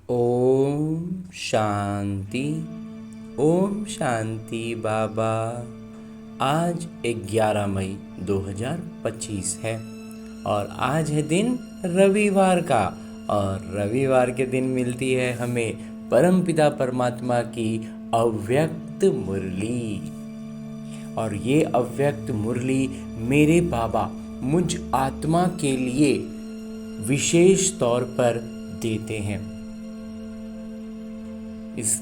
ओम शांति। ओम शांति बाबा। आज 11 मई 2025 है और आज है दिन रविवार का। और रविवार के दिन मिलती है हमें परमपिता परमात्मा की अव्यक्त मुरली। और ये अव्यक्त मुरली मेरे बाबा मुझ आत्मा के लिए विशेष तौर पर देते हैं। इस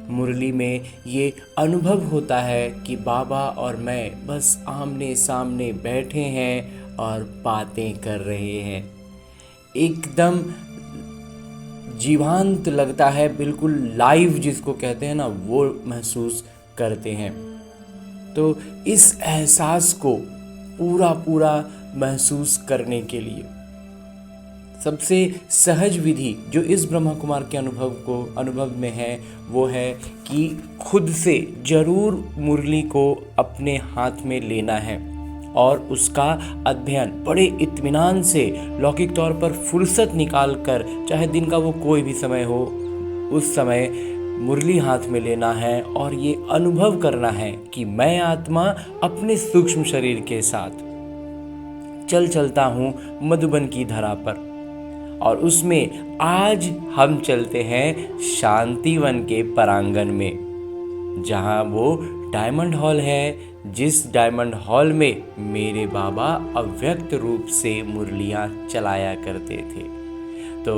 मुरली में ये अनुभव होता है कि बाबा और मैं बस आमने सामने बैठे हैं और बातें कर रहे हैं। एकदम जीवंत लगता है, बिल्कुल लाइव जिसको कहते हैं ना, वो महसूस करते हैं। तो इस एहसास को पूरा पूरा महसूस करने के लिए सबसे सहज विधि जो इस ब्रह्मा कुमार के अनुभव में है वो है कि खुद से जरूर मुरली को अपने हाथ में लेना है और उसका अध्ययन बड़े इत्मीनान से लौकिक तौर पर फुर्सत निकाल कर, चाहे दिन का वो कोई भी समय हो, उस समय मुरली हाथ में लेना है और ये अनुभव करना है कि मैं आत्मा अपने सूक्ष्म शरीर के साथ चलता हूँ मधुबन की धरा पर। और उसमें आज हम चलते हैं शांतिवन के परांगण में, जहाँ वो डायमंड हॉल है, जिस डायमंड हॉल में मेरे बाबा अव्यक्त रूप से मुरलियाँ चलाया करते थे। तो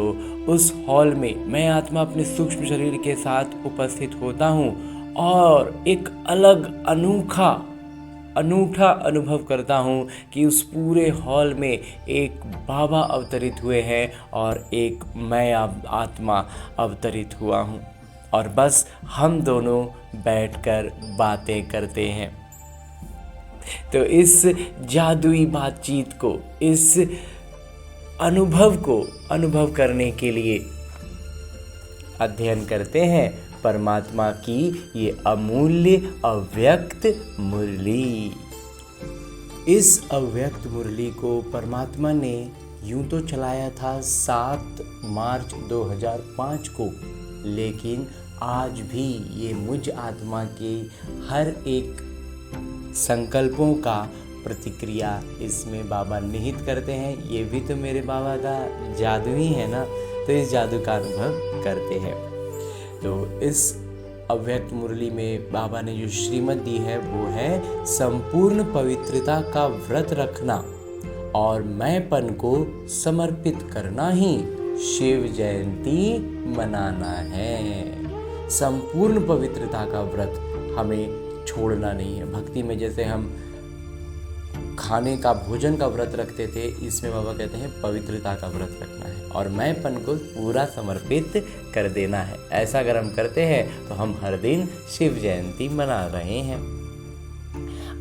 उस हॉल में मैं आत्मा अपने सूक्ष्म शरीर के साथ उपस्थित होता हूँ और एक अलग अनूठा अनुभव करता हूँ कि उस पूरे हॉल में एक बाबा अवतरित हुए हैं और एक मैं आत्मा अवतरित हुआ हूँ और बस हम दोनों बैठकर बातें करते हैं। तो इस जादुई बातचीत को, इस अनुभव को अनुभव करने के लिए अध्ययन करते हैं परमात्मा की ये अमूल्य अव्यक्त मुरली। इस अव्यक्त मुरली को परमात्मा ने यूं तो चलाया था 7 मार्च 2005 को, लेकिन आज भी ये मुझ आत्मा के हर एक संकल्पों का प्रतिक्रिया इसमें बाबा निहित करते हैं। ये भी तो मेरे बाबा का जादू ही है ना, तो इस जादू का अनुभव करते हैं। तो इस अव्यक्त मुरली में बाबा ने जो श्रीमत दी है वो है संपूर्ण पवित्रता का व्रत रखना और मैंपन को समर्पित करना ही शिव जयंती मनाना है। संपूर्ण पवित्रता का व्रत हमें छोड़ना नहीं है। भक्ति में जैसे हम खाने का, भोजन का व्रत रखते थे, इसमें बाबा कहते हैं पवित्रता का व्रत रखना है और मैंपन को पूरा समर्पित कर देना है। ऐसा अगर हम करते हैं तो हम हर दिन शिव जयंती मना रहे हैं।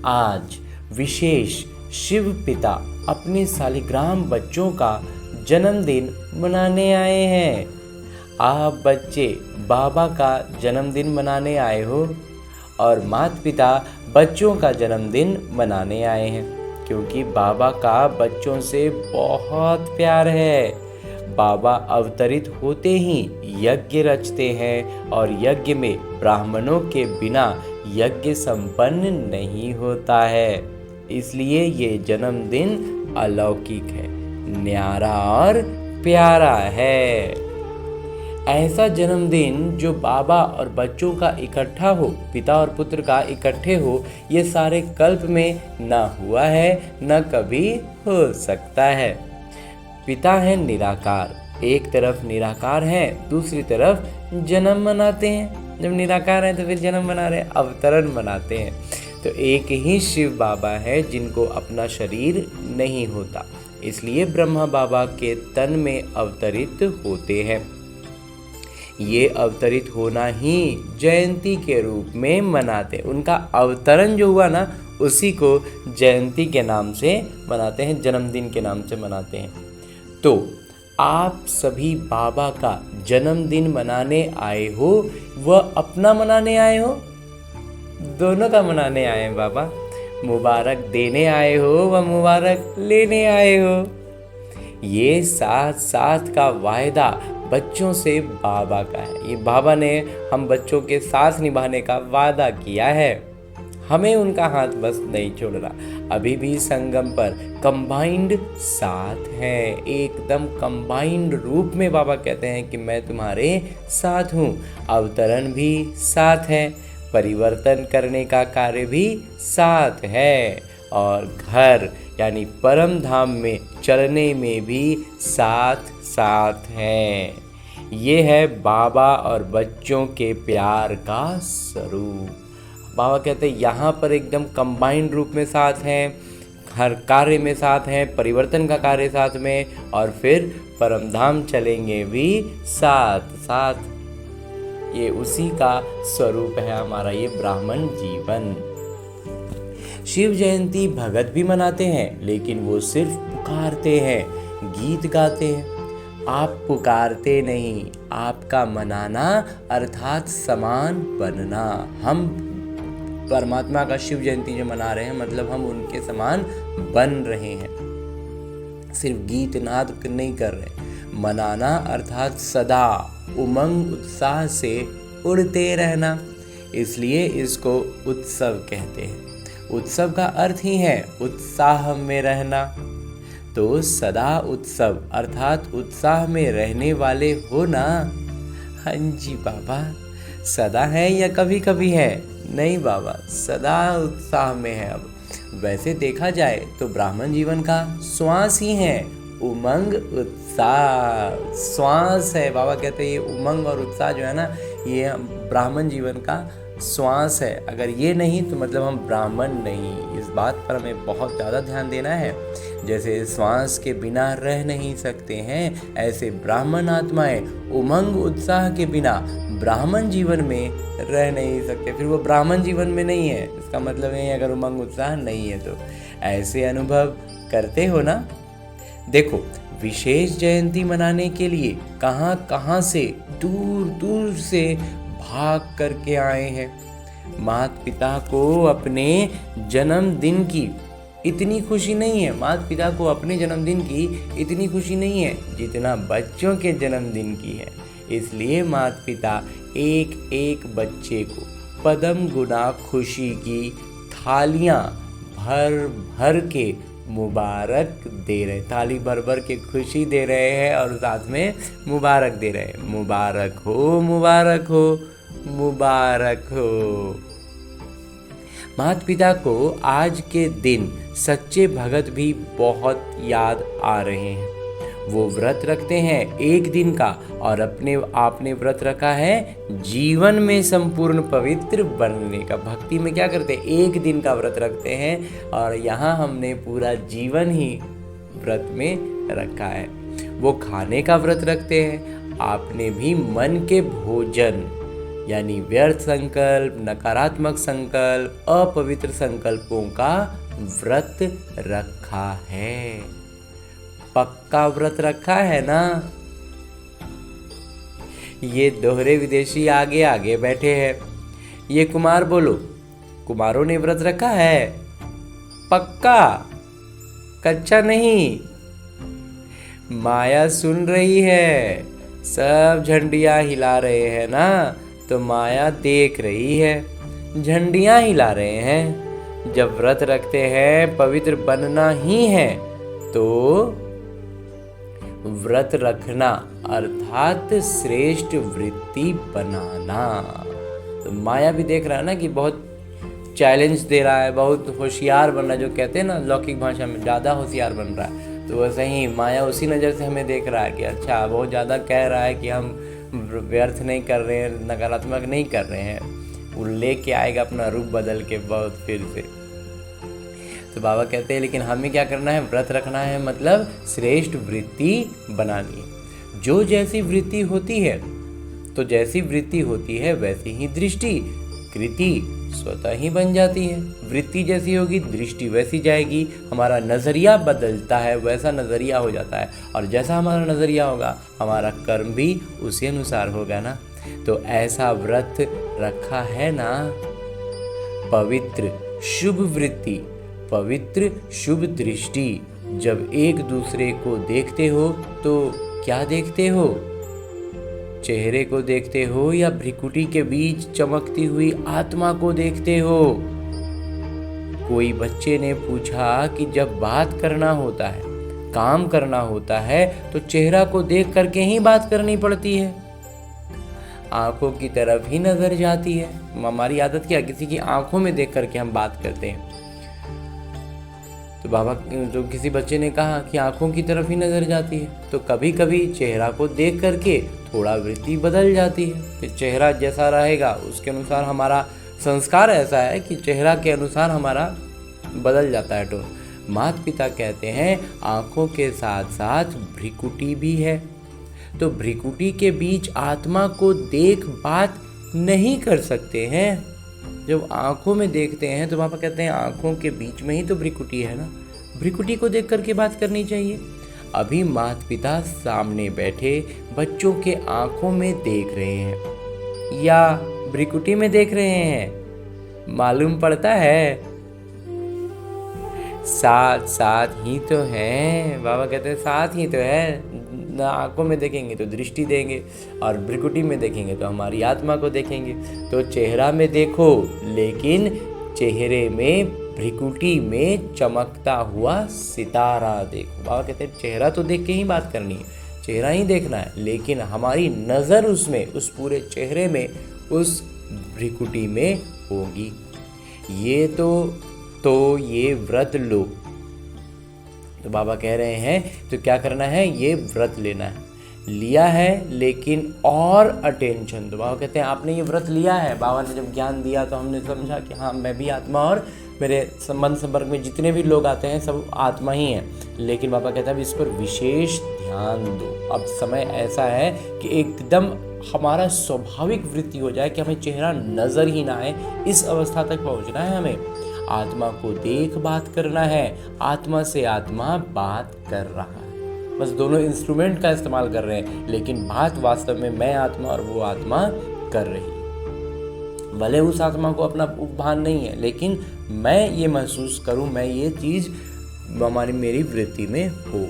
आज विशेष शिव पिता अपने सालिग्राम बच्चों का जन्मदिन मनाने आए हैं। आप बच्चे बाबा का जन्मदिन मनाने आए हो और माता पिता बच्चों का जन्मदिन मनाने आए हैं, क्योंकि बाबा का बच्चों से बहुत प्यार है। बाबा अवतरित होते ही यज्ञ रचते हैं और यज्ञ में ब्राह्मणों के बिना यज्ञ संपन्न नहीं होता है। इसलिए ये जन्मदिन अलौकिक है, न्यारा और प्यारा है। ऐसा जन्मदिन जो बाबा और बच्चों का इकट्ठा हो, पिता और पुत्र का इकट्ठे हो, ये सारे कल्प में न हुआ है, न कभी हो सकता है। पिता है निराकार, एक तरफ निराकार है, दूसरी तरफ जन्म मनाते हैं। जब निराकार है तो फिर जन्म मना रहे, अवतरण मनाते हैं। तो एक ही शिव बाबा है जिनको अपना शरीर नहीं होता, इसलिए ब्रह्मा बाबा के तन में अवतरित होते हैं। ये अवतरित होना ही जयंती के रूप में मनाते हैं। उनका अवतरण जो हुआ ना, उसी को जयंती के नाम से मनाते हैं, जन्मदिन के नाम से मनाते हैं। तो आप सभी बाबा का जन्मदिन मनाने आए हो, वह अपना मनाने आए हो, दोनों का मनाने आए हैं बाबा। मुबारक देने आए हो व मुबारक लेने आए हो। ये साथ साथ का वायदा बच्चों से बाबा का है। ये बाबा ने हम बच्चों के साथ निभाने का वादा किया है, हमें उनका हाथ बस नहीं छोड़ना। अभी भी संगम पर कंबाइंड साथ है, एकदम कंबाइंड रूप में बाबा कहते हैं कि मैं तुम्हारे साथ हूँ। अवतरण भी साथ है, परिवर्तन करने का कार्य भी साथ है, और घर यानी परम धाम में चलने में भी साथ साथ है। ये है बाबा और बच्चों के प्यार का स्वरूप। बाबा कहते हैं यहाँ पर एकदम कंबाइंड रूप में साथ हैं, हर कार्य में साथ हैं, परिवर्तन का कार्य साथ में, और फिर परमधाम चलेंगे भी साथ साथ। ये उसी का स्वरूप है हमारा ये ब्राह्मण जीवन। शिव जयंती भगत भी मनाते हैं, लेकिन वो सिर्फ पुकारते हैं, गीत गाते हैं। आप पुकारते नहीं, आपका मनाना अर्थात समान बनना। हम परमात्मा का शिव जयंती जो मना रहे हैं, मतलब हम उनके समान बन रहे हैं, सिर्फ गीत नाद नहीं कर रहे। मनाना अर्थात सदा उमंग उत्साह से उड़ते रहना, इसलिए इसको उत्सव कहते हैं। उत्सव का अर्थ ही है उत्साह में रहना, तो सदा उत्सव अर्थात उत्साह में रहने वाले हो ना। हाँ जी बाबा, सदा है या कभी कभी है? नहीं बाबा, सदा उत्साह में है। अब वैसे देखा जाए तो ब्राह्मण जीवन का श्वास ही है उमंग उत्साह। श्वास है, बाबा कहते हैं ये उमंग और उत्साह जो है ना, ये ब्राह्मण जीवन का श्वास है। अगर ये नहीं तो मतलब हम ब्राह्मण नहीं। इस बात पर हमें बहुत ज़्यादा ध्यान देना है। जैसे श्वास के बिना रह नहीं सकते हैं, ऐसे ब्राह्मण आत्माएं उमंग उत्साह के बिना ब्राह्मण जीवन में रह नहीं सकते। फिर वो ब्राह्मण जीवन में नहीं है, इसका मतलब है अगर उमंग उत्साह नहीं है तो। ऐसे अनुभव करते हो ना। देखो, विशेष जयंती मनाने के लिए कहाँ कहाँ से दूर दूर से भाग करके आए हैं। माता पिता को अपने जन्मदिन की इतनी खुशी नहीं है, माता पिता को अपने जन्मदिन की इतनी खुशी नहीं है जितना बच्चों के जन्मदिन की है। इसलिए माता पिता एक एक बच्चे को पदम गुना खुशी की थालियां भर भर के मुबारक दे रहे, थाली भर भर के खुशी दे रहे हैं और साथ में मुबारक दे रहे हैं। मुबारक हो, मुबारक हो, मुबारक हो। माता पिता को आज के दिन सच्चे भगत भी बहुत याद आ रहे हैं। वो व्रत रखते हैं एक दिन का, और आपने व्रत रखा है जीवन में संपूर्ण पवित्र बनने का। भक्ति में क्या करते हैं? एक दिन का व्रत रखते हैं, और यहाँ हमने पूरा जीवन ही व्रत में रखा है। वो खाने का व्रत रखते हैं, आपने भी मन के भोजन यानी व्यर्थ संकल्प, नकारात्मक संकल्प, अपवित्र संकल्पों का व्रत रखा है। पक्का व्रत रखा है ना। ये दोहरे विदेशी आगे आगे बैठे हैं। ये कुमार बोलो, कुमारों ने व्रत रखा है? पक्का, कच्चा नहीं। माया सुन रही है, सब झंडियां हिला रहे हैं ना, तो माया देख रही है, झंडियां हिला रहे हैं। जब व्रत रखते हैं पवित्र बनना ही है, तो व्रत रखना अर्थात श्रेष्ठ वृत्ति बनाना। तो माया भी देख रहा है ना कि बहुत चैलेंज दे रहा है, बहुत होशियार बन रहा है, जो कहते हैं ना लौकिक भाषा में ज़्यादा होशियार बन रहा है। तो वैसे ही माया उसी नज़र से हमें देख रहा है कि अच्छा बहुत ज़्यादा कह रहा है कि हम व्यर्थ नहीं कर रहे हैं, नकारात्मक नहीं कर रहे हैं। वो लेके आएगा अपना रूप बदल के बहुत फिर से। तो बाबा कहते हैं लेकिन हमें क्या करना है? व्रत रखना है, मतलब श्रेष्ठ वृत्ति बनानी है। जो जैसी वृत्ति होती है, तो जैसी वृत्ति होती है वैसी ही दृष्टि कृति स्वतः ही बन जाती है। वृत्ति जैसी होगी दृष्टि वैसी जाएगी। हमारा नज़रिया बदलता है, वैसा नज़रिया हो जाता है, और जैसा हमारा नज़रिया होगा हमारा कर्म भी उसी अनुसार होगा ना। तो ऐसा व्रत रखा है ना। पवित्र शुभ वृत्ति, पवित्र शुभ दृष्टि। जब एक दूसरे को देखते हो तो क्या देखते हो? चेहरे को देखते हो या भ्रिकुटी के बीच चमकती हुई आत्मा को देखते हो? कोई बच्चे ने पूछा कि जब बात करना होता है, काम करना होता है, तो चेहरा को देख करके ही बात करनी पड़ती है, आंखों की तरफ ही नजर जाती है। हमारी आदत क्या, किसी की आंखों में देख करके हम बात करते हैं। तो किसी बच्चे ने कहा कि आंखों की तरफ ही नजर जाती है, तो कभी कभी चेहरा को देख करके थोड़ा वृत्ति बदल जाती है। फिर चेहरा जैसा रहेगा उसके अनुसार हमारा संस्कार ऐसा है कि चेहरा के अनुसार हमारा बदल जाता है टोन। माता पिता कहते हैं आंखों के साथ साथ भ्रिकुटी भी है, तो भ्रिकुटी के बीच आत्मा को देख बात नहीं कर सकते हैं। जब आंखों में देखते हैं तो पापा कहते हैं आंखों के बीच में ही तो भ्रिकुटी है ना, भ्रिकुटी को देख करके बात करनी चाहिए। अभी माता पिता सामने बैठे बच्चों के आंखों में देख रहे हैं या भ्रिकुटी में देख रहे हैं, मालूम पड़ता है? साथ साथ ही तो है। बाबा कहते हैं साथ ही तो है। ना आंखों में देखेंगे तो दृष्टि देंगे और भ्रिकुटी में देखेंगे तो हमारी आत्मा को देखेंगे। तो चेहरा में देखो, लेकिन चेहरे में भ्रिकुटी में चमकता हुआ सितारा देखो। बाबा कहते हैं चेहरा तो देख के ही बात करनी है, चेहरा ही देखना है, लेकिन हमारी नज़र उसमें, उस पूरे चेहरे में, उस भ्रिकुटी में होगी। ये तो ये व्रत लो। तो बाबा कह रहे हैं तो क्या करना है, ये व्रत लेना है। लिया है लेकिन और अटेंशन। तो बाबा कहते हैं आपने ये व्रत लिया है, बाबा ने जब ज्ञान दिया तो हमने समझा कि हाँ मैं भी आत्मा और मेरे संबंध संपर्क में जितने भी लोग आते हैं सब आत्मा ही हैं। लेकिन बाबा कहते हैं अब इस पर विशेष ध्यान दो। अब समय ऐसा है कि एकदम हमारा स्वाभाविक वृत्ति हो जाए कि हमें चेहरा नज़र ही ना आए, इस अवस्था तक पहुंचना है हमें। आत्मा को देख बात करना है, आत्मा से आत्मा बात कर रहा है, बस दोनों इंस्ट्रूमेंट का इस्तेमाल कर रहे हैं, लेकिन बात वास्तव में मैं आत्मा और वो आत्मा कर रही है। भले उस आत्मा को अपना भान नहीं है, लेकिन मैं ये महसूस करूं, मैं ये चीज मेरी वृत्ति में हो।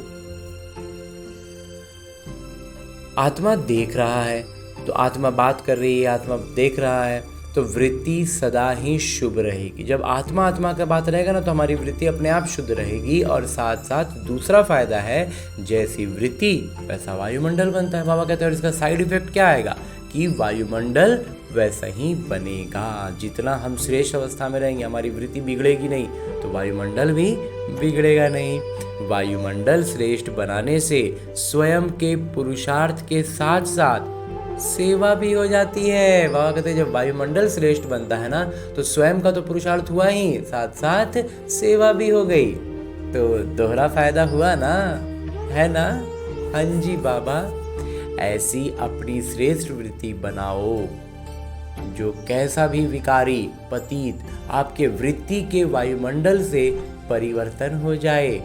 आत्मा देख रहा है तो आत्मा बात कर रही है, आत्मा देख रहा है, तो वृत्ति सदा ही शुभ रहेगी। जब आत्मा आत्मा का बात रहेगा ना तो हमारी वृत्ति अपने आप शुद्ध रहेगी। और साथ साथ दूसरा फायदा है, जैसी वृत्ति वैसा वायुमंडल बनता है। बाबा कहते हैं और इसका साइड इफेक्ट क्या आएगा कि वायुमंडल वैसा ही बनेगा। जितना हम श्रेष्ठ अवस्था में रहेंगे, हमारी वृत्ति बिगड़ेगी नहीं तो वायुमंडल भी बिगड़ेगा नहीं। वायुमंडल श्रेष्ठ बनाने से स्वयं के पुरुषार्थ के साथ साथ सेवा भी हो जाती है। बाबा कहते हैं जब वायुमंडल श्रेष्ठ बनता है ना तो स्वयं का तो पुरुषार्थ हुआ ही, साथ साथ सेवा भी हो गई, तो दोहरा फायदा हुआ ना, है ना? हाँ जी बाबा, ऐसी अपनी श्रेष्ठ वृत्ति बनाओ जो कैसा भी विकारी पतित आपके वृत्ति के वायुमंडल से परिवर्तन हो जाए।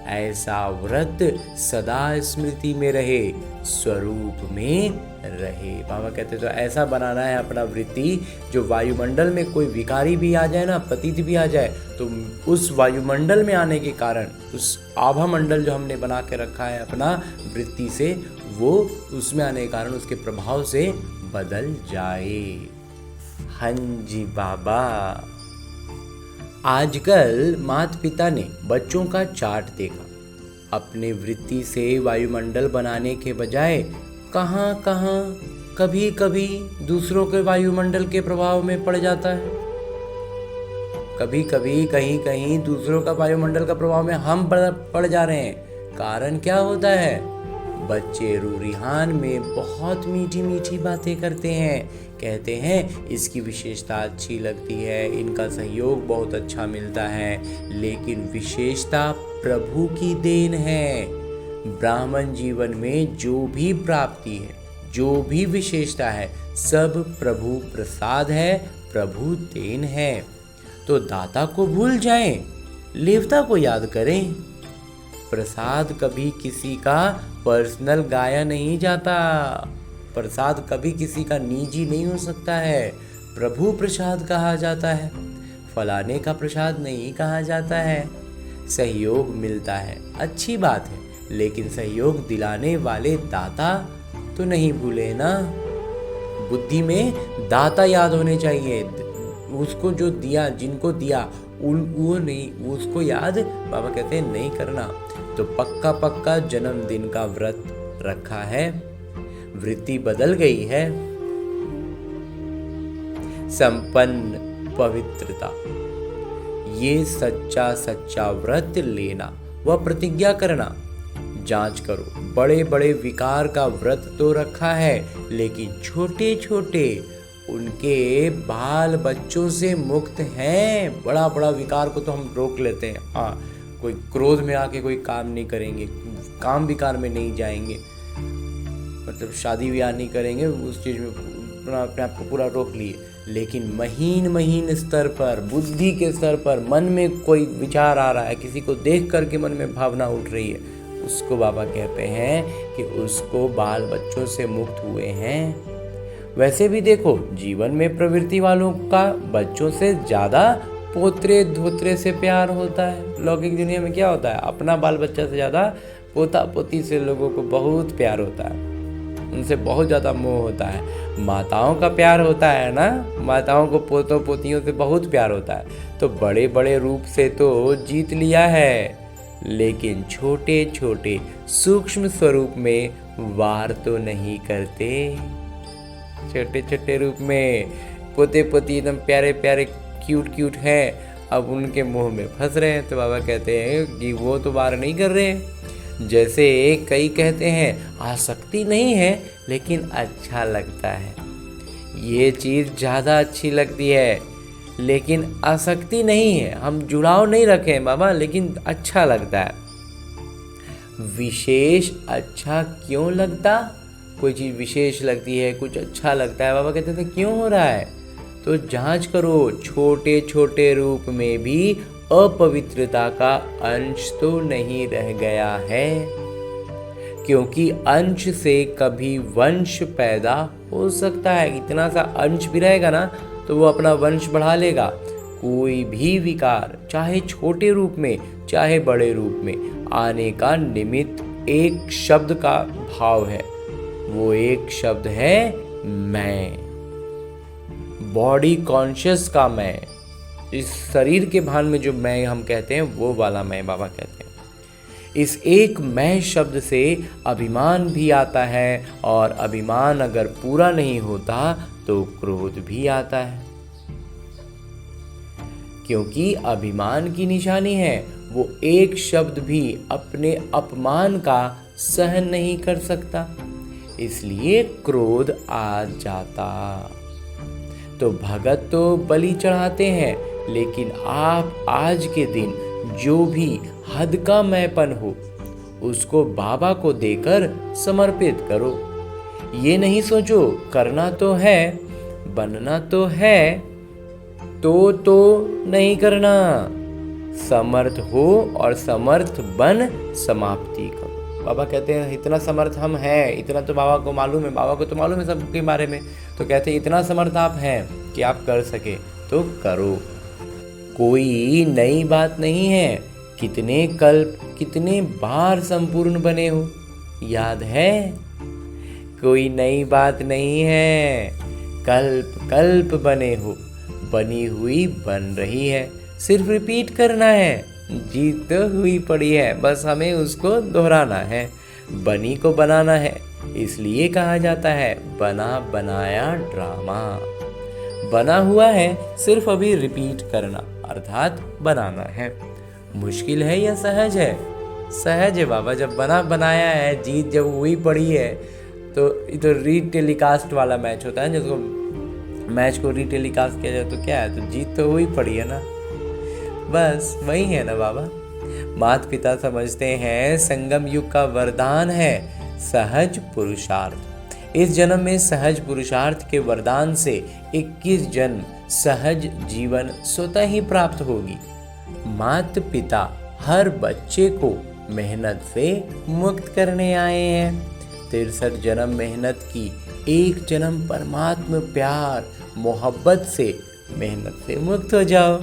ऐसा व्रत सदा स्मृति में रहे, स्वरूप में रहे। बाबा कहते तो ऐसा बनाना है अपना वृत्ति जो वायुमंडल में कोई विकारी भी आ जाए ना, पतित भी आ जाए, तो उस वायुमंडल में आने के कारण, उस आभा मंडल जो हमने बना के रखा है अपना वृत्ति से, वो उसमें आने के कारण उसके प्रभाव से बदल जाए। हाँ जी बाबा। आजकल माता पिता ने बच्चों का चार्ट देखा, अपने वृत्ति से वायुमंडल बनाने के बजाय कहाँ कभी कभी दूसरों के वायुमंडल के प्रभाव में पड़ जाता है, कभी कभी कहीं कहीं दूसरों का वायुमंडल का प्रभाव में हम पड़ जा रहे हैं। कारण क्या होता है? बच्चे रूरिहान में बहुत मीठी मीठी बातें करते हैं, कहते हैं इसकी विशेषता अच्छी लगती है, इनका सहयोग बहुत अच्छा मिलता है, लेकिन विशेषता प्रभु की देन है। ब्राह्मण जीवन में जो भी प्राप्ति है, जो भी विशेषता है, सब प्रभु प्रसाद है, प्रभु देन है। तो दाता को भूल जाएं, लेवता को याद करें। प्रसाद कभी किसी का पर्सनल गाया नहीं जाता, प्रसाद कभी किसी का निजी नहीं हो सकता है, प्रभु प्रसाद कहा जाता है, फलाने का प्रसाद नहीं कहा जाता है। सहयोग मिलता है, अच्छी बात है, लेकिन सहयोग दिलाने वाले दाता तो नहीं भूले ना। बुद्धि में दाता याद होने चाहिए, उसको जो दिया, जिनको दिया वो नहीं, उसको याद बाबा कहते हैं नहीं करना। तो पक्का पक्का जन्मदिन का व्रत रखा है, वृत्ति बदल गई है। संपन्न पवित्रता, ये सच्चा सच्चा व्रत लेना, वह प्रतिज्ञा करना। जांच करो, बड़े बड़े विकार का व्रत तो रखा है, लेकिन छोटे छोटे उनके बाल बच्चों से मुक्त हैं। बड़ा बड़ा विकार को तो हम रोक लेते हैं, हाँ, कोई क्रोध में आके कोई काम नहीं करेंगे, काम विकार में नहीं जाएंगे, मतलब शादी ब्याह नहीं करेंगे, उस चीज़ में अपने आप को पूरा रोक लिए। लेकिन महीन महीन स्तर पर, बुद्धि के स्तर पर मन में कोई विचार आ रहा है, किसी को देख करके मन में भावना उठ रही है, उसको बाबा कहते हैं कि उसको बाल बच्चों से मुक्त हुए हैं। वैसे भी देखो, जीवन में प्रवृत्ति वालों का बच्चों से ज़्यादा पोतरे धोतरे से प्यार होता है। लौकिक दुनिया में क्या होता है, अपना बाल बच्चा से ज़्यादा पोता पोती से लोगों को बहुत प्यार होता है, उनसे बहुत ज़्यादा मोह होता है। माताओं का प्यार होता है ना, माताओं को पोतों पोतियों से बहुत प्यार होता है। तो बड़े बड़े रूप से तो जीत लिया है, लेकिन छोटे छोटे सूक्ष्म स्वरूप में वार तो नहीं करते। छोटे छोटे रूप में पोते पोती एकदम प्यारे प्यारे क्यूट क्यूट हैं, अब उनके मुंह में फंस रहे हैं। तो बाबा कहते हैं कि वो तो वार नहीं कर रहे। जैसे कई कहते हैं आसक्ति नहीं है, लेकिन अच्छा लगता है, ये चीज़ ज़्यादा अच्छी लगती है, लेकिन आसक्ति नहीं है, हम जुड़ाव नहीं रखे हैं बाबा, लेकिन अच्छा लगता है। विशेष अच्छा क्यों लगता, कोई चीज़ विशेष लगती है, कुछ अच्छा लगता है, बाबा कहते थे क्यों हो रहा है। तो जांच करो, छोटे छोटे रूप में भी अपवित्रता का अंश तो नहीं रह गया है, क्योंकि अंश से कभी वंश पैदा हो सकता है। इतना सा अंश भी रहेगा ना तो वो अपना वंश बढ़ा लेगा। कोई भी विकार, चाहे छोटे रूप में चाहे बड़े रूप में, आने का निमित्त एक शब्द का भाव है, वो एक शब्द है मैं, बॉडी कॉन्शियस का मैं, इस शरीर के भान में जो मैं हम कहते हैं वो वाला मैं बाबा कहते हैं। इस एक मैं शब्द से अभिमान भी आता है, और अभिमान अगर पूरा नहीं होता तो क्रोध भी आता है, क्योंकि अभिमान की निशानी है वो एक शब्द भी अपने अपमान का सहन नहीं कर सकता, इसलिए क्रोध आ जाता। तो भगत तो बलि चढ़ाते हैं, लेकिन आप आज के दिन जो भी हद का मैंपन हो उसको बाबा को देकर समर्पित करो। ये नहीं सोचो करना तो है, बनना तो है, तो नहीं करना। समर्थ हो और समर्थ बन समाप्ति करो। बाबा कहते हैं इतना समर्थ हम हैं, इतना तो बाबा को मालूम है, बाबा को तो मालूम है सबके बारे में। तो कहते हैं इतना समर्थ आप हैं कि आप कर सके तो करो। कोई नई बात नहीं है, कितने कल्प कितने बार संपूर्ण बने हो, याद है? कोई नई बात नहीं है, कल्प कल्प बने हो, बनी हुई बन रही है, सिर्फ रिपीट करना है। जीत तो हुई पड़ी है, बस हमें उसको दोहराना है, बनी को बनाना है। इसलिए कहा जाता है बना बनाया ड्रामा। बना हुआ है, सिर्फ अभी रिपीट करना अर्थात बनाना है। मुश्किल है या सहज है? सहज है बाबा। जब बना बनाया है, जीत जब हुई पड़ी है, तो ये तो रीटेलीकास्ट वाला मैच होता है, जिसको मैच को रीटेलीकास्ट किया जाए तो क्या है, तो जीत तो हुई पड़ी है ना, बस वही है ना बाबा। माता पिता समझते हैं संगम युग का वरदान है सहज पुरुषार्थ। इस जन्म में सहज पुरुषार्थ के वरदान से 21 जन्म सहज जीवन स्वतः ही प्राप्त होगी। माता पिता हर बच्चे को मेहनत से मुक्त करने आए हैं। 63 जन्म मेहनत की, एक जन्म परमात्मा प्यार मोहब्बत से मेहनत से मुक्त हो जाओ।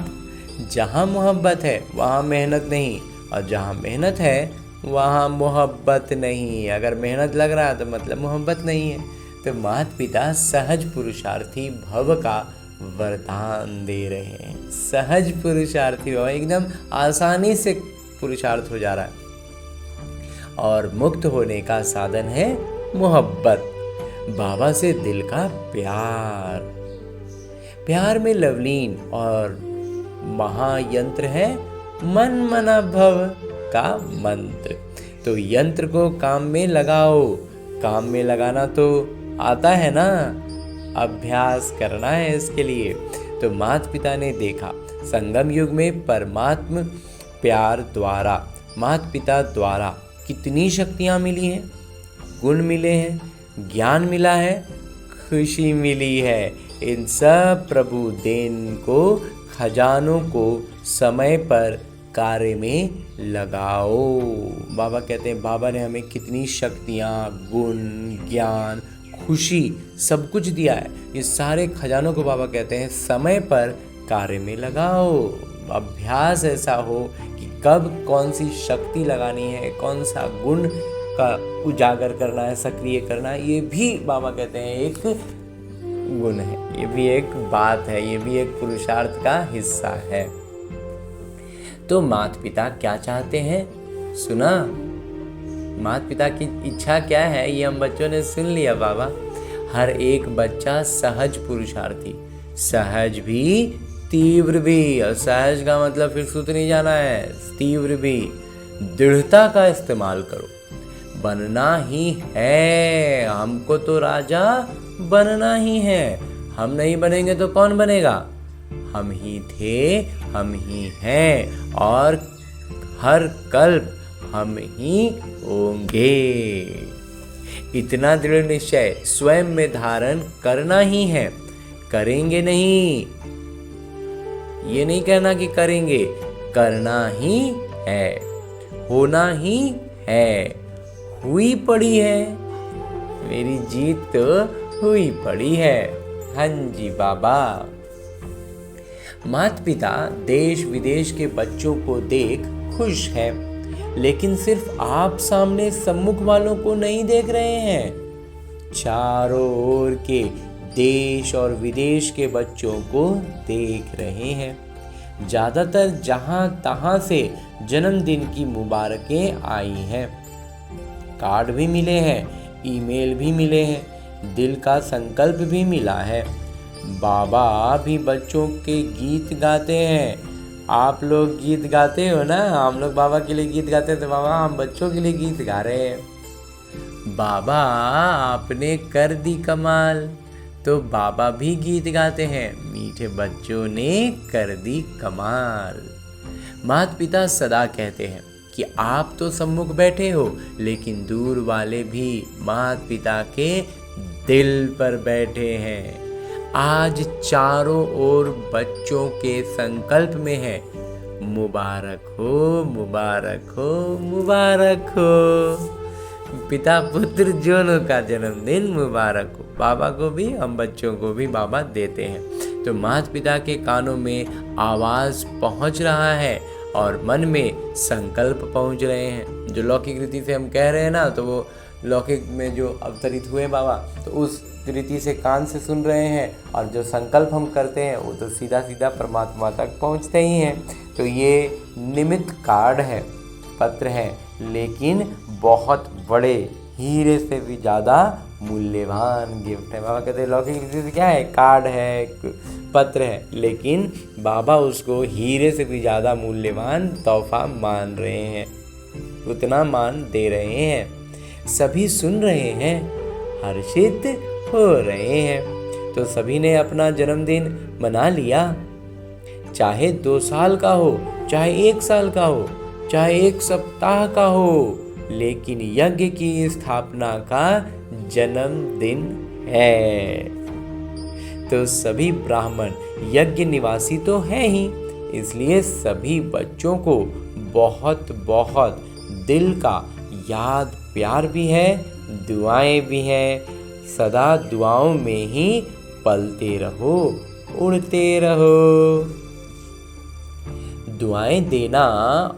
जहाँ मोहब्बत है वहाँ मेहनत नहीं, और जहाँ मेहनत है वहाँ मोहब्बत नहीं। अगर मेहनत लग रहा है तो मतलब मोहब्बत नहीं है। तो माता पिता सहज पुरुषार्थी भव का वरदान दे रहे हैं। सहज पुरुषार्थी भव, एकदम आसानी से पुरुषार्थ हो जा रहा है। और मुक्त होने का साधन है मोहब्बत, बाबा से दिल का प्यार। प्यार में लवलीन और महायंत्र है मन मना भव का मंत्र। तो यंत्र को काम में लगाओ। काम में लगाना तो आता है ना, अभ्यास करना है इसके लिए। तो माता पिता ने देखा संगम युग में परमात्म प्यार द्वारा माता पिता द्वारा कितनी शक्तियाँ मिली हैं, गुण मिले हैं, ज्ञान मिला है, खुशी मिली है। इन सब प्रभु देन को, खजानों को समय पर कार्य में लगाओ। बाबा कहते हैं बाबा ने हमें कितनी शक्तियाँ, गुण, ज्ञान, खुशी सब कुछ दिया है। ये सारे खजानों को बाबा कहते हैं समय पर कार्य में लगाओ। अभ्यास ऐसा हो कि कब कौन सी शक्ति लगानी है, कौन सा गुण का उजागर करना है, सक्रिय करना है, ये भी बाबा कहते हैं एक गुण है, ये भी एक बात है, ये भी एक पुरुषार्थ का हिस्सा है। तो माता पिता क्या चाहते हैं, सुना? माता पिता की इच्छा क्या है ये हम बच्चों ने सुन लिया। बाबा हर एक बच्चा सहज पुरुषार्थी, सहज भी तीव्र भी। और सहज का मतलब फिर सूत्र नहीं जाना है, तीव्र भी। दृढ़ता का इस्तेमाल करो, बनना ही है। हमको तो राजा बनना ही है। हम नहीं बनेंगे तो कौन बनेगा? हम ही थे, हम ही हैं, और हर कल्प हम ही होंगे। इतना दृढ़ निश्चय स्वयं में धारण करना ही है। करेंगे नहीं, ये नहीं कहना कि करेंगे, करना ही है, होना ही है। हुई पड़ी है, मेरी जीत तो हुई पड़ी है। हाँ जी बाबा। माता पिता देश विदेश के बच्चों को देख खुश है, लेकिन सिर्फ आप सामने सम्मुख वालों को नहीं देख रहे हैं, चारों ओर के देश और विदेश के बच्चों को देख रहे हैं। ज़्यादातर जहाँ तहाँ से जन्मदिन की मुबारकें आई हैं, कार्ड भी मिले हैं, ईमेल भी मिले हैं, दिल का संकल्प भी मिला है। बाबा भी बच्चों के गीत गाते हैं। आप लोग गीत गाते हो ना, हम लोग बाबा के लिए गीत गाते हैं, तो बाबा हम बच्चों के लिए गीत गा रहे हैं। बाबा आपने कर दी कमाल, तो बाबा भी गीत गाते हैं, मीठे बच्चों ने कर दी कमाल। माता पिता सदा कहते हैं कि आप तो सम्मुख बैठे हो, लेकिन दूर वाले भी माता पिता के दिल पर बैठे हैं। आज चारों ओर बच्चों के संकल्प में है, मुबारक हो, मुबारक हो, मुबारक हो। पिता पुत्र दोनों का जन्मदिन मुबारक हो। बाबा को भी, हम बच्चों को भी बाबा देते हैं। तो माता पिता के कानों में आवाज़ पहुंच रहा है और मन में संकल्प पहुंच रहे हैं। जो लौकिक रीति से हम कह रहे हैं ना, तो वो लौकिक में जो अवतरित हुए बाबा, तो उस रीति से कान से सुन रहे हैं, और जो संकल्प हम करते हैं वो तो सीधा सीधा परमात्मा तक पहुंचते ही हैं। तो ये निमित्त कार्ड है, पत्र है, लेकिन बहुत बड़े हीरे से भी ज़्यादा मूल्यवान गिफ्ट है। बाबा कहते हैं लौकिक रीति से क्या है, कार्ड है, पत्र है, लेकिन बाबा उसको हीरे से भी ज़्यादा मूल्यवान तोहफा मान रहे हैं, उतना मान दे रहे हैं। सभी सुन रहे हैं, हर्षित हो रहे हैं। तो सभी ने अपना जन्मदिन मना लिया, चाहे 2 साल का हो, चाहे 1 साल का हो, चाहे 1 सप्ताह का हो, लेकिन यज्ञ की स्थापना का जन्मदिन है। तो सभी ब्राह्मण यज्ञ निवासी तो हैं ही, इसलिए सभी बच्चों को बहुत बहुत दिल का याद प्यार भी है, दुआएं भी हैं। सदा दुआओं में ही पलते रहो, उड़ते रहो। दुआएं देना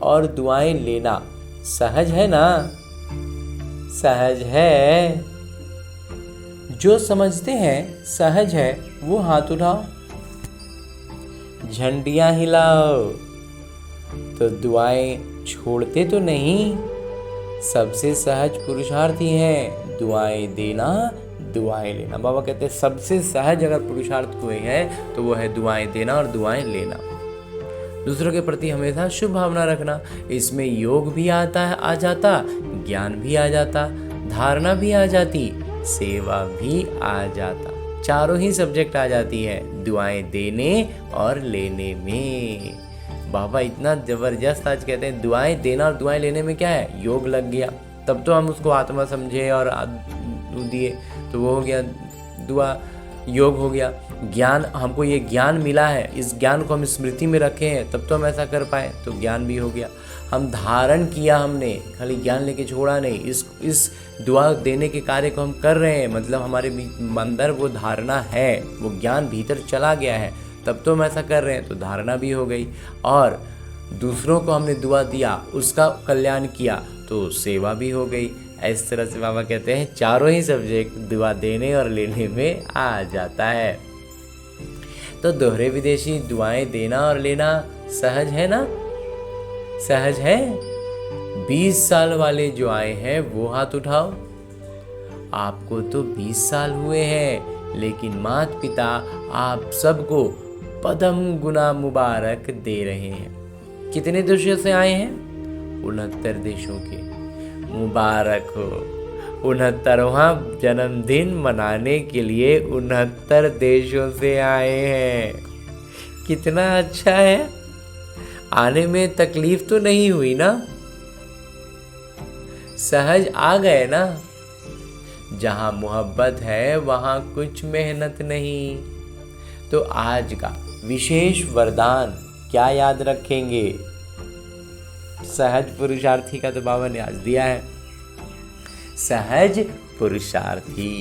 और दुआएं लेना सहज है ना? सहज है? जो समझते हैं सहज है वो हाथ उठाओ, झंडियां हिलाओ। तो दुआएं छोड़ते तो नहीं, सबसे सहज पुरुषार्थी है दुआएं देना, दुआएं लेना। बाबा कहते हैं सबसे सहज अगर पुरुषार्थ कोई है तो वो है दुआएं देना और दुआएं लेना। दूसरों के प्रति हमेशा शुभ भावना रखना, इसमें योग भी आ जाता, ज्ञान भी आ जाता, धारणा भी आ जाती, सेवा भी आ जाता। चारों ही सब्जेक्ट आ जाती है दुआएं देने और लेने में। बाबा इतना जबरदस्त आज कहते हैं दुआएं देना और दुआएं लेने में क्या है, योग लग गया। तब तो हम उसको आत्मा समझे और दिए तो वो हो गया दुआ, योग हो गया। ज्ञान, हमको ये ज्ञान मिला है, इस ज्ञान को हम स्मृति में रखे हैं तब तो हम ऐसा कर पाए, तो ज्ञान भी हो गया। हम धारण किया, हमने खाली ज्ञान लेके छोड़ा नहीं, इस दुआ देने के कार्य को हम कर रहे हैं, मतलब हमारे अंदर वो धारणा है, वो ज्ञान भीतर चला गया है, तब तो हम ऐसा कर रहे हैं, तो धारणा भी हो गई। और दूसरों को हमने दुआ दिया, उसका कल्याण किया, तो सेवा भी हो गई। इस तरह से बाबा कहते हैं चारों ही सब्जेक्ट दुआ देने और लेने में आ जाता है। तो दोहरे विदेशी दुआएं देना और लेना सहज है ना? सहज है? 20 साल वाले जो आए हैं वो हाथ उठाओ। आपको तो 20 साल हुए हैं, लेकिन माता पिता आप सबको पदम गुना मुबारक दे रहे हैं। कितने देशों से आए हैं? 69 देशों के। मुबारक हो, 69वां जन्मदिन मनाने के लिए 69 देशों से आए हैं। कितना अच्छा है। आने में तकलीफ तो नहीं हुई ना? सहज आ गए ना? जहां मोहब्बत है वहां कुछ मेहनत नहीं। तो आज का विशेष वरदान क्या याद रखेंगे? सहज पुरुषार्थी का तो बाबा ने आज दिया है। सहज पुरुषार्थी,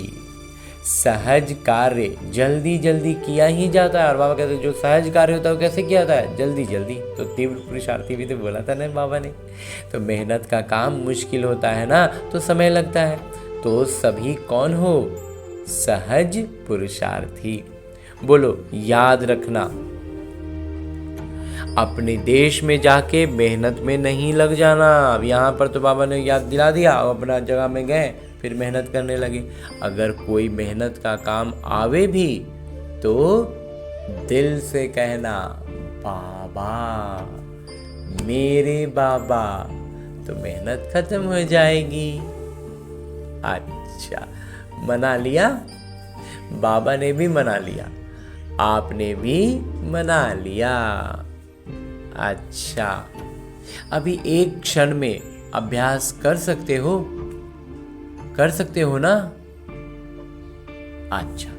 सहज कार्य जल्दी जल्दी किया ही जाता है। और बाबा कहते हैं जो सहज कार्य होता है वो कैसे किया जाता है? जल्दी जल्दी। तो तीव्र पुरुषार्थी भी तो बोला था ना बाबा ने। तो मेहनत का काम मुश्किल होता है ना, तो समय लगता है। तो सभी कौन हो? सहज पुरुषार्थी। बोलो, याद रखना, अपने देश में जाके मेहनत में नहीं लग जाना। अब यहाँ पर तो बाबा ने याद दिला दिया, अपना जगह में गए फिर मेहनत करने लगे। अगर कोई मेहनत का काम आवे भी तो दिल से कहना बाबा, मेरे बाबा, तो मेहनत खत्म हो जाएगी। अच्छा, मना लिया? बाबा ने भी मना लिया, आपने भी मना लिया। अच्छा, अभी एक क्षण में अभ्यास कर सकते हो? कर सकते हो ना? अच्छा,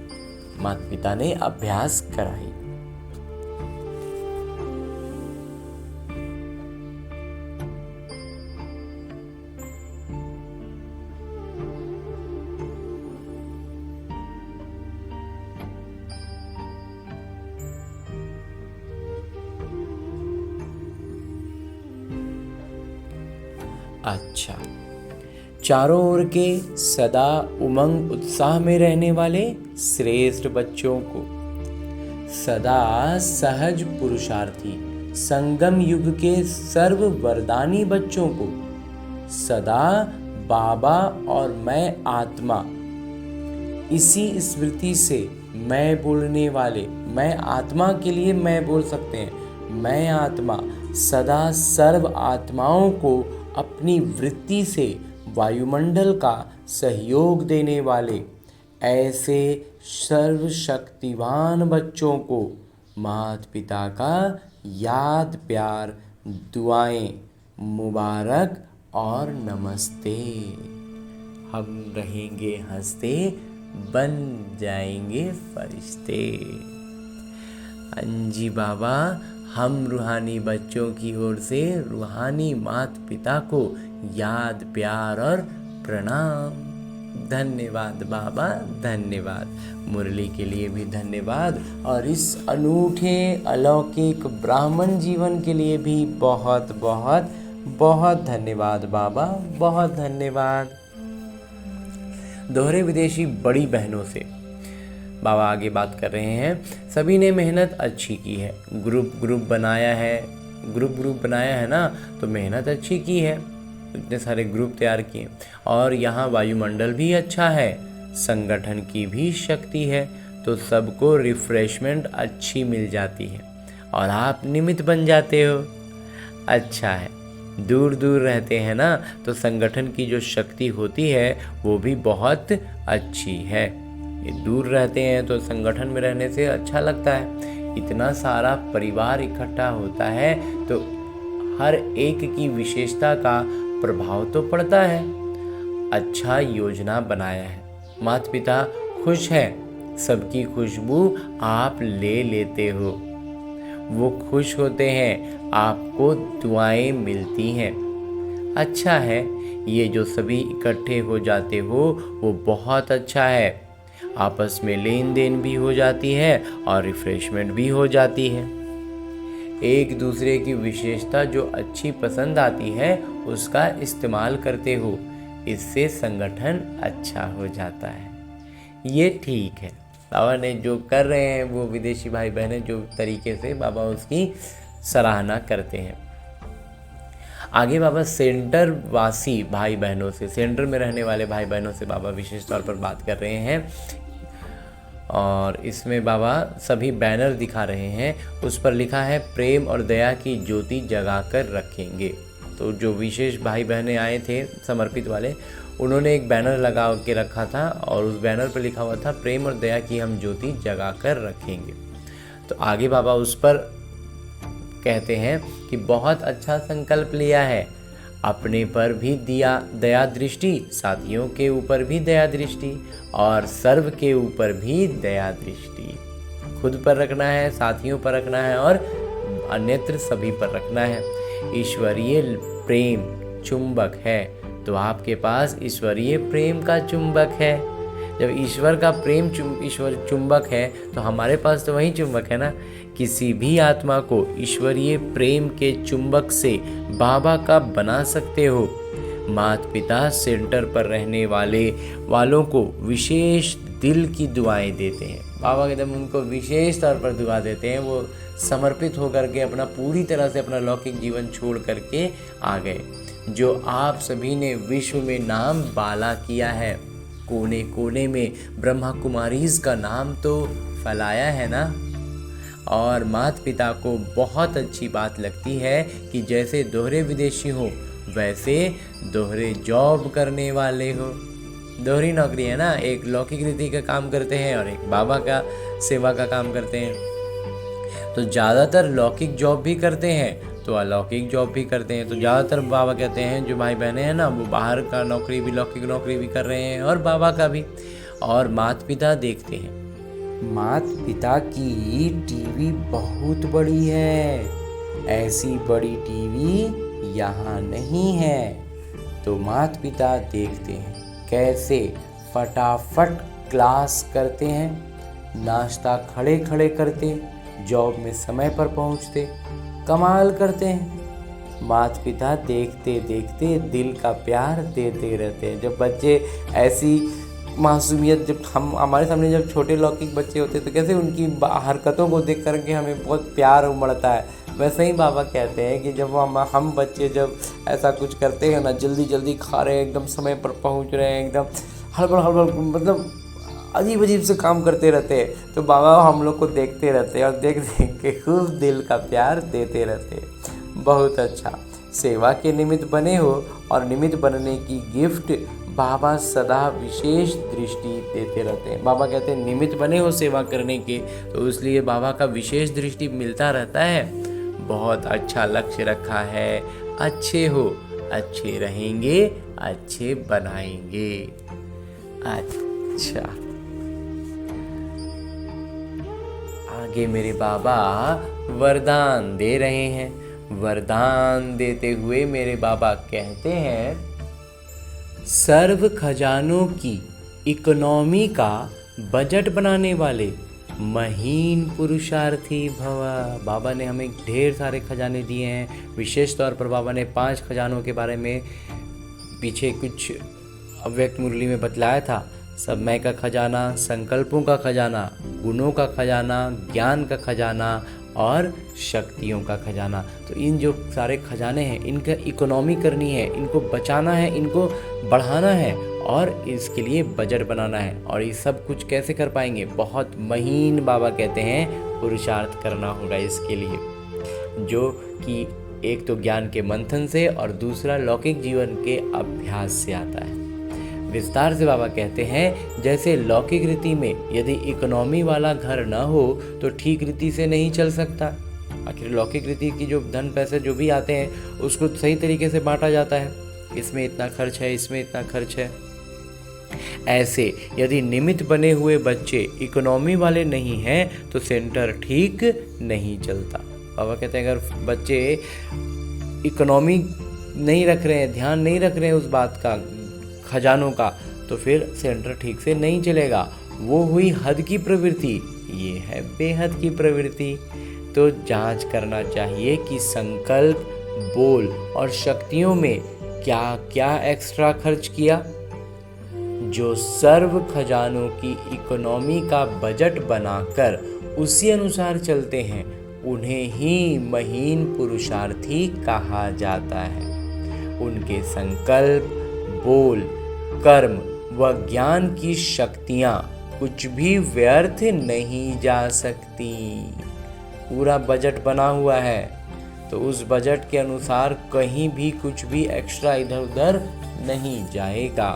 माता पिता ने अभ्यास कराई। अच्छा, चारों ओर के सदा उमंग उत्साह में रहने वाले श्रेष्ठ बच्चों को, सदा सहज पुरुषार्थी संगम युग के सर्व वरदानी बच्चों को, सदा बाबा और मैं आत्मा, इसी स्मृति से मैं बोलने वाले, मैं आत्मा के लिए मैं बोल सकते हैं, मैं आत्मा सदा सर्व आत्माओं को अपनी वृत्ति से वायुमंडल का सहयोग देने वाले ऐसे सर्वशक्तिवान बच्चों को माता पिता का याद, प्यार, दुआएं, मुबारक और नमस्ते। हम रहेंगे हंसते, बन जाएंगे फरिश्ते। अंजी बाबा, हम रूहानी बच्चों की ओर से रूहानी माता पिता को याद, प्यार और प्रणाम। धन्यवाद बाबा, धन्यवाद। मुरली के लिए भी धन्यवाद और इस अनूठे अलौकिक ब्राह्मण जीवन के लिए भी बहुत बहुत बहुत धन्यवाद बाबा, बहुत धन्यवाद। दोहरे विदेशी बड़ी बहनों से बाबा आगे बात कर रहे हैं। सभी ने मेहनत अच्छी की है, ग्रुप बनाया है ना, तो मेहनत अच्छी की है, इतने सारे ग्रुप तैयार किए। और यहाँ वायुमंडल भी अच्छा है, संगठन की भी शक्ति है, तो सबको रिफ्रेशमेंट अच्छी मिल जाती है और आप निमित्त बन जाते हो। अच्छा है, दूर दूर रहते हैं ना, तो संगठन की जो शक्ति होती है वो भी बहुत अच्छी है। ये दूर रहते हैं तो संगठन में रहने से अच्छा लगता है, इतना सारा परिवार इकट्ठा होता है तो हर एक की विशेषता का प्रभाव तो पड़ता है। अच्छा योजना बनाया है, माता पिता खुश हैं, सबकी खुशबू आप ले लेते हो, वो खुश होते हैं, आपको दुआएं मिलती हैं। अच्छा है, ये जो सभी इकट्ठे हो जाते हो वो बहुत अच्छा है, आपस में लेन देन भी हो जाती है और रिफ्रेशमेंट भी हो जाती है। एक दूसरे की विशेषता जो अच्छी पसंद आती है उसका इस्तेमाल करते हो, इससे संगठन अच्छा हो जाता है। ये ठीक है, बाबा ने जो कर रहे हैं वो विदेशी भाई बहनें जो तरीके से बाबा उसकी सराहना करते हैं। आगे बाबा सेंटर वासी भाई बहनों से, सेंटर में रहने वाले भाई बहनों से बाबा विशेष तौर पर बात कर रहे हैं और इसमें बाबा सभी बैनर दिखा रहे हैं, उस पर लिखा है प्रेम और दया की ज्योति जगा कर रखेंगे। तो जो विशेष भाई बहनें आए थे समर्पित वाले, उन्होंने एक बैनर लगा के रखा था और उस बैनर पर लिखा हुआ था प्रेम और दया की हम ज्योति जगा कर रखेंगे। तो आगे बाबा उस पर कहते हैं कि बहुत अच्छा संकल्प लिया है, अपने पर भी दिया दया दृष्टि, साथियों के ऊपर भी दया दृष्टि और सर्व के ऊपर भी दया दृष्टि। खुद पर रखना है, साथियों पर रखना है और अन्यत्र सभी पर रखना है। ईश्वरीय प्रेम चुंबक है, तो आपके पास ईश्वरीय प्रेम का चुंबक है। जब ईश्वर का प्रेम ईश्वर चुंबक है तो हमारे पास तो वही चुंबक है ना। किसी भी आत्मा को ईश्वरीय प्रेम के चुंबक से बाबा का बना सकते हो। माता पिता सेंटर पर रहने वालों को विशेष दिल की दुआएं देते हैं। बाबा एकदम उनको विशेष तौर पर दुआ देते हैं, वो समर्पित होकर के अपना पूरी तरह से अपना लौकिक जीवन छोड़ करके आ गए। जो आप सभी ने विश्व में नाम बाला किया है, कोने कोने में ब्रह्मा कुमारीज का नाम तो फैलाया है ना। और माता पिता को बहुत अच्छी बात लगती है कि जैसे दोहरे विदेशी हो वैसे दोहरे जॉब करने वाले हो। दोहरी नौकरी है ना, एक लौकिक रीति का काम करते हैं और एक बाबा का सेवा का काम करते हैं। तो ज़्यादातर लौकिक जॉब भी करते हैं तो अलौकिक जॉब भी करते हैं। तो ज़्यादातर बाबा कहते हैं जो भाई बहनें हैं ना, वो बाहर का नौकरी भी, लौकिक नौकरी भी कर रहे हैं और बाबा का भी। और माता पिता देखते हैं, माता पिता की टीवी बहुत बड़ी है, ऐसी बड़ी टीवी यहाँ नहीं है। तो माता पिता देखते हैं कैसे फटाफट क्लास करते हैं, नाश्ता खड़े खड़े करते, जॉब में समय पर पहुँचते, कमाल करते हैं। माता पिता देखते देखते दिल का प्यार देते रहते हैं। जब बच्चे ऐसी मासूमियत, जब हम हमारे सामने जब छोटे लौकिक बच्चे होते हैं तो कैसे उनकी हरकतों को देख करके हमें बहुत प्यार उमड़ता है, वैसे ही बाबा कहते हैं कि जब हम बच्चे जब ऐसा कुछ करते हैं ना, जल्दी जल्दी खा रहे हैं, एकदम समय पर पहुंच रहे हैं, एकदम हड़बड़ मतलब अजीब अजीब से काम करते रहते हैं, तो बाबा हम लोग को देखते रहते हैं और देख देख के खूब दिल का प्यार देते रहते हैं। बहुत अच्छा, सेवा के निमित्त बने हो और निमित्त बनने की गिफ्ट बाबा सदा विशेष दृष्टि देते रहते हैं। बाबा कहते हैं निमित्त बने हो सेवा करने के, तो इसलिए बाबा का विशेष दृष्टि मिलता रहता है। बहुत अच्छा लक्ष्य रखा है, अच्छे हो, अच्छे रहेंगे, अच्छे बनाएंगे। अच्छा, आगे मेरे बाबा वरदान दे रहे हैं। वरदान देते हुए मेरे बाबा कहते हैं, सर्व खजानों की इकोनॉमी का बजट बनाने वाले महीन पुरुषार्थी भव। बाबा ने हमें ढेर सारे खजाने दिए हैं। विशेष तौर पर बाबा ने 5 खजानों के बारे में पीछे कुछ अव्यक्त मुरली में बतलाया था। समय का खजाना, संकल्पों का खजाना, गुणों का खजाना, ज्ञान का खजाना और शक्तियों का खजाना। तो इन जो सारे खजाने हैं इनका इकोनॉमी करनी है, इनको बचाना है, इनको बढ़ाना है और इसके लिए बजट बनाना है। और ये सब कुछ कैसे कर पाएंगे? बहुत महीन बाबा कहते हैं पुरुषार्थ करना होगा इसके लिए, जो कि एक तो ज्ञान के मंथन से और दूसरा लौकिक जीवन के अभ्यास से आता है। विस्तार से बाबा कहते हैं जैसे लौकिक रीति में यदि इकोनॉमी वाला घर न हो तो ठीक रीति से नहीं चल सकता। आखिर लौकिक रीति की जो धन पैसे जो भी आते हैं उसको सही तरीके से बांटा जाता है, इसमें इतना खर्च है, इसमें इतना खर्च है। ऐसे यदि निमित्त बने हुए बच्चे इकोनॉमी वाले नहीं हैं तो सेंटर ठीक नहीं चलता। बाबा कहते हैं अगर बच्चे इकोनॉमी नहीं रख रहे हैं, ध्यान नहीं रख रहे हैं उस बात का, खजानों का, तो फिर सेंटर ठीक से नहीं चलेगा। वो हुई हद की प्रवृत्ति, ये है बेहद की प्रवृत्ति। तो जांच करना चाहिए कि संकल्प, बोल और शक्तियों में क्या क्या एक्स्ट्रा खर्च किया। जो सर्व खजानों की इकोनॉमी का बजट बनाकर उसी अनुसार चलते हैं उन्हें ही महीन पुरुषार्थी कहा जाता है। उनके संकल्प, बोल, कर्म व ज्ञान की शक्तियाँ कुछ भी व्यर्थ नहीं जा सकती। पूरा बजट बना हुआ है तो उस बजट के अनुसार कहीं भी कुछ भी एक्स्ट्रा इधर उधर नहीं जाएगा।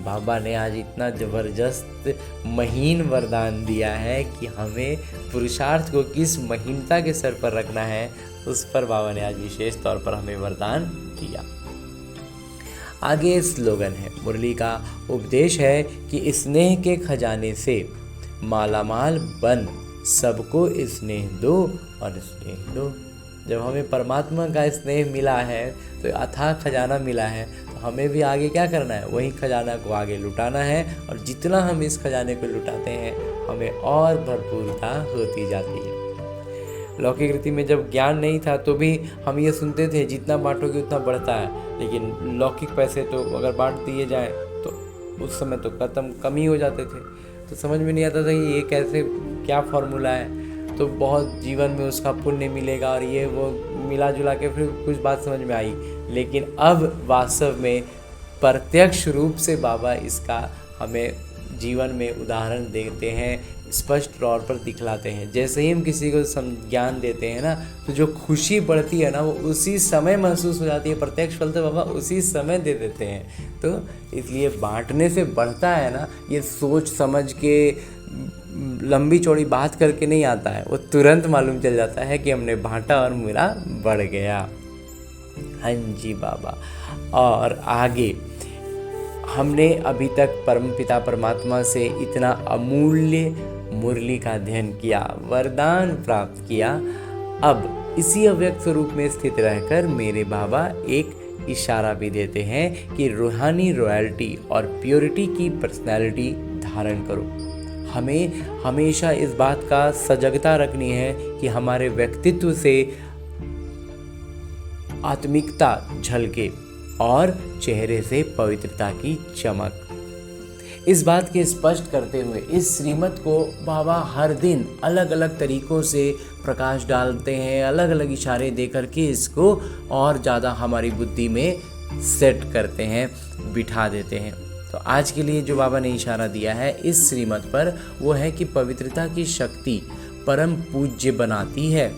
बाबा ने आज इतना ज़बरदस्त महीन वरदान दिया है कि हमें पुरुषार्थ को किस महीनता के सर पर रखना है उस पर बाबा ने आज विशेष तौर पर हमें वरदान दिया। आगे स्लोगन है मुरली का, उपदेश है कि स्नेह के खजाने से मालामाल बन सबको स्नेह दो और स्नेह दो। जब हमें परमात्मा का स्नेह मिला है तो अथाह खजाना मिला है, तो हमें भी आगे क्या करना है? वही खजाना को आगे लुटाना है। और जितना हम इस खजाने को लुटाते हैं हमें और भरपूरता होती जाती है। लौकिक रीति में जब ज्ञान नहीं था तो भी हम ये सुनते थे जितना बांटोगे उतना बढ़ता है, लेकिन लौकिक पैसे तो अगर बांट दिए जाएं तो उस समय तो कम ही हो जाते थे। तो समझ में नहीं आता था कि ये कैसे, क्या फॉर्मूला है। तो बहुत जीवन में उसका पुण्य मिलेगा और ये वो मिला जुला के फिर कुछ बात समझ में आई। लेकिन अब वास्तव में प्रत्यक्ष रूप से बाबा इसका हमें जीवन में उदाहरण देते हैं, स्पष्ट तौर पर दिखलाते हैं। जैसे ही हम किसी को ज्ञान देते हैं ना तो जो खुशी बढ़ती है ना वो उसी समय महसूस हो जाती है। प्रत्यक्ष फल तो बाबा उसी समय दे देते हैं। तो इसलिए बांटने से बढ़ता है ना, ये सोच समझ के लंबी चौड़ी बात करके नहीं आता है, वो तुरंत मालूम चल जाता है कि हमने बांटा और मेरा बढ़ गया। हाँ जी बाबा। और आगे हमने अभी तक परमपिता परमात्मा से इतना अमूल्य मुरली का अध्ययन किया, वरदान प्राप्त किया। अब इसी अव्यक्त स्वरूप में स्थित रहकर मेरे बाबा एक इशारा भी देते हैं कि रूहानी रॉयल्टी और प्योरिटी की पर्सनैलिटी धारण करो। हमें हमेशा इस बात का सजगता रखनी है कि हमारे व्यक्तित्व से आत्मिकता झलके और चेहरे से पवित्रता की चमक। इस बात के स्पष्ट करते हुए इस श्रीमत को बाबा हर दिन अलग अलग तरीकों से प्रकाश डालते हैं, अलग अलग इशारे दे करके इसको और ज़्यादा हमारी बुद्धि में सेट करते हैं, बिठा देते हैं। तो आज के लिए जो बाबा ने इशारा दिया है इस श्रीमत पर वो है कि पवित्रता की शक्ति परम पूज्य बनाती है।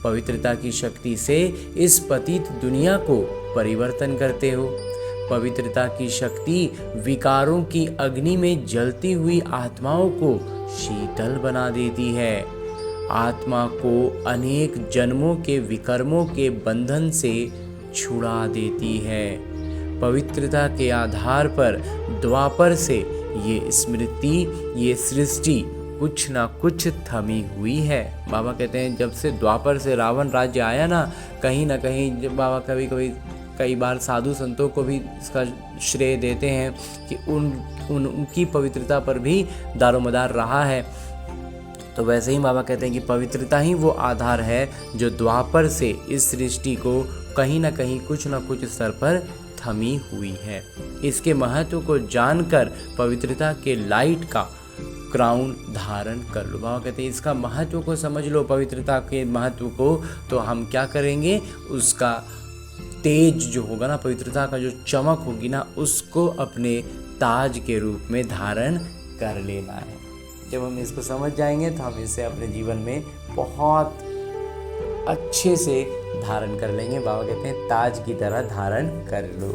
पवित्रता की शक्ति से इस पतित दुनिया को परिवर्तन करते हो। पवित्रता की शक्ति विकारों की अग्नि में जलती हुई आत्माओं को शीतल बना देती है, आत्मा को अनेक जन्मों के विकर्मों के बंधन से छुड़ा देती है। पवित्रता के आधार पर द्वापर से ये स्मृति, ये सृष्टि कुछ ना कुछ थमी हुई है। बाबा कहते हैं जब से द्वापर से रावण राज्य आया ना कहीं जब बाबा कभी कभी कई बार साधु संतों को भी इसका श्रेय देते हैं कि उनकी पवित्रता पर भी दारोमदार रहा है। तो वैसे ही बाबा कहते हैं कि पवित्रता ही वो आधार है जो द्वापर से इस सृष्टि को कहीं ना कहीं कुछ ना कुछ स्तर पर थमी हुई है। इसके महत्व को जानकर पवित्रता के लाइट का क्राउन धारण कर लो। बाबा कहते हैं इसका महत्व को समझ लो, पवित्रता के महत्व को, तो हम क्या करेंगे, उसका तेज जो होगा ना, पवित्रता का जो चमक होगी ना, उसको अपने ताज के रूप में धारण कर लेना है। जब हम इसको समझ जाएंगे तो हम इसे अपने जीवन में बहुत अच्छे से धारण कर लेंगे। बाबा कहते हैं ताज की तरह धारण कर लो।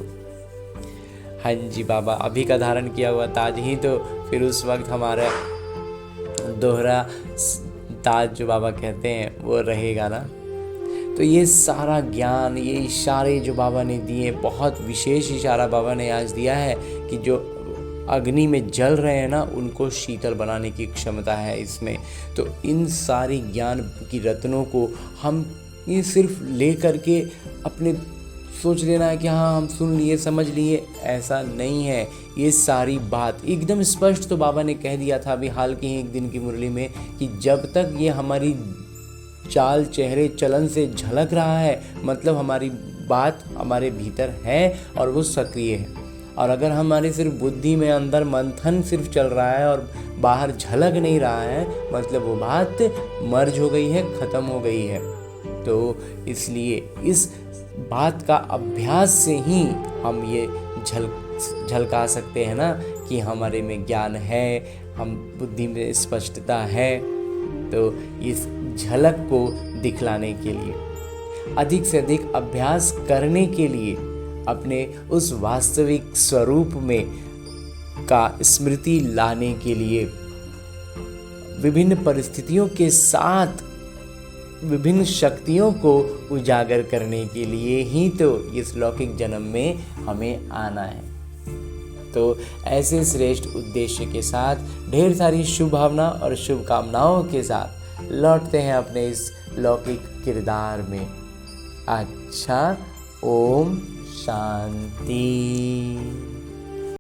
हाँ जी बाबा, अभी का धारण किया हुआ ताज ही तो फिर उस वक्त हमारा दोहरा ताज जो बाबा कहते हैं वो रहेगा ना। तो ये सारा ज्ञान, ये इशारे जो बाबा ने दिए, बहुत विशेष इशारा बाबा ने आज दिया है कि जो अग्नि में जल रहे हैं ना, उनको शीतल बनाने की क्षमता है इसमें। तो इन सारी ज्ञान की रत्नों को हम ये सिर्फ ले करके अपने सोच लेना है कि हाँ हम सुन लिए, समझ लिए, ऐसा नहीं है। ये सारी बात एकदम स्पष्ट तो बाबा ने कह दिया था अभी हाल की ही एक दिन की मुरली में कि जब तक ये हमारी चाल, चेहरे, चलन से झलक रहा है, मतलब हमारी बात हमारे भीतर है और वो सक्रिय है। और अगर हमारे सिर्फ बुद्धि में अंदर मंथन सिर्फ चल रहा है और बाहर झलक नहीं रहा है, मतलब वो बात मर्ज हो गई है, ख़त्म हो गई है। तो इसलिए इस बात का अभ्यास से ही हम ये झलका सकते हैं ना कि हमारे में ज्ञान है, हम बुद्धि में स्पष्टता है। तो इस झलक को दिखलाने के लिए, अधिक से अधिक अभ्यास करने के लिए, अपने उस वास्तविक स्वरूप में का स्मृति लाने के लिए, विभिन्न परिस्थितियों के साथ विभिन्न शक्तियों को उजागर करने के लिए ही तो इस लौकिक जन्म में हमें आना है। तो ऐसे श्रेष्ठ उद्देश्य के साथ, ढेर सारी शुभ भावना और शुभकामनाओं के साथ लौटते हैं अपने इस लौकिक किरदार में। अच्छा, ओम शांति।